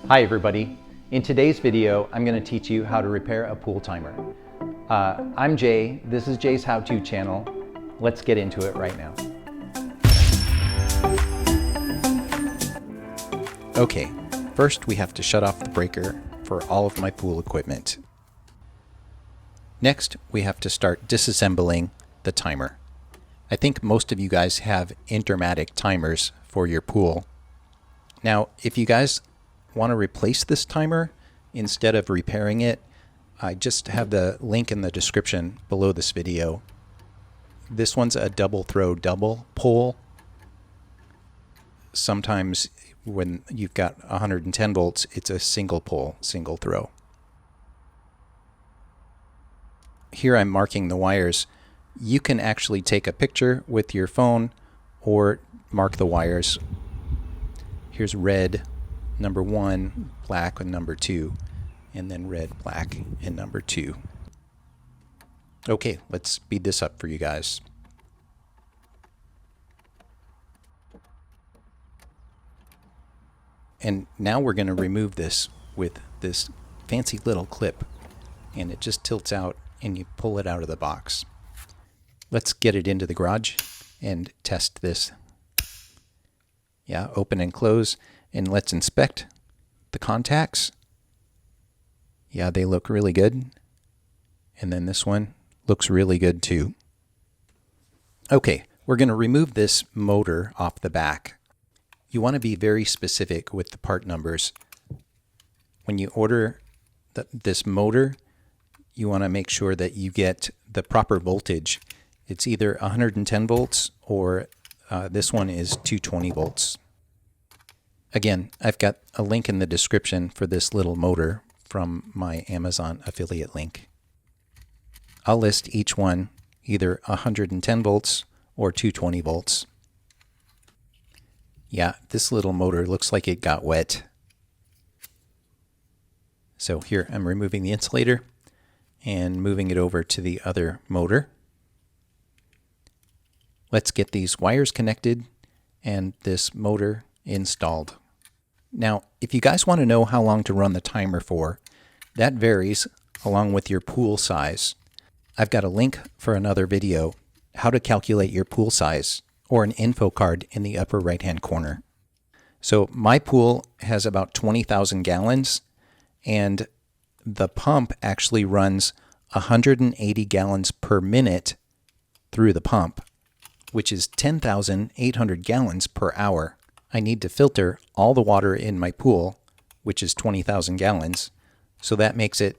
Hi everybody. In today's video, I'm going to teach you how to repair a pool timer. I'm Jay. This is Jay's how-to channel. Let's get into it right now. Okay, first we have to shut off the breaker for all of my pool equipment. Next, we have to start disassembling the timer. I think most of you guys have Intermatic timers for your pool. Now, if you guys want to replace this timer instead of repairing it, I just have the link in the description below this video. This one's a double throw double pull. Sometimes when you've got 110 volts, it's a single pull, single throw. Here I'm marking the wires. You can actually take a picture with your phone or mark the wires. Here's red, number 1, black and number 2, and then red, black, and number 2. Okay, let's speed this up for you guys. And now we're going to remove this with this fancy little clip, and it just tilts out and you pull it out of the box. Let's get it into the garage and test this. Yeah, open and close, and let's inspect the contacts. Yeah, they look really good. And then this one looks really good too. Okay, we're going to remove this motor off the back. You want to be very specific with the part numbers. When you order this motor, you want to make sure that you get the proper voltage. It's either 110 volts or this one is 220 volts. Again, I've got a link in the description for this little motor from my Amazon affiliate link. I'll list each one either 110 volts or 220 volts. Yeah, this little motor looks like it got wet. So here I'm removing the insulator and moving it over to the other motor. Let's get these wires connected and this motor installed. Now, if you guys want to know how long to run the timer for, that varies along with your pool size. I've got a link for another video, how to calculate your pool size, or an info card in the upper right hand corner. So my pool has about 20,000 gallons, and the pump actually runs 180 gallons per minute through the pump, which is 10,800 gallons per hour. I need to filter all the water in my pool, which is 20,000 gallons, so that makes it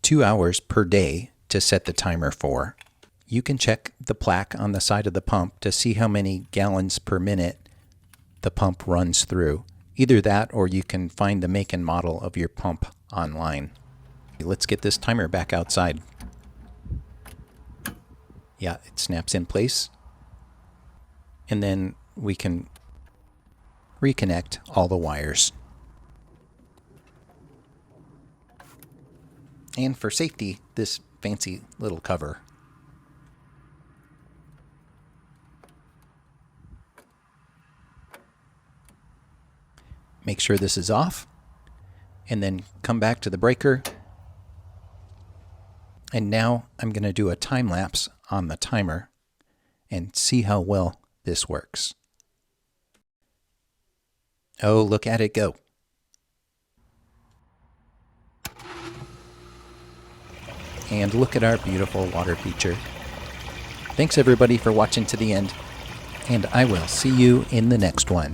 2 hours per day to set the timer for. You can check the plaque on the side of the pump to see how many gallons per minute the pump runs through. Either that or you can find the make and model of your pump online. Let's get this timer back outside. Yeah, it snaps in place. And then we can reconnect all the wires. And for safety, this fancy little cover. Make sure this is off, and then come back to the breaker. And now I'm going to do a time lapse on the timer and see how well this works. Oh, look at it go. And look at our beautiful water feature. Thanks everybody for watching to the end, and I will see you in the next one.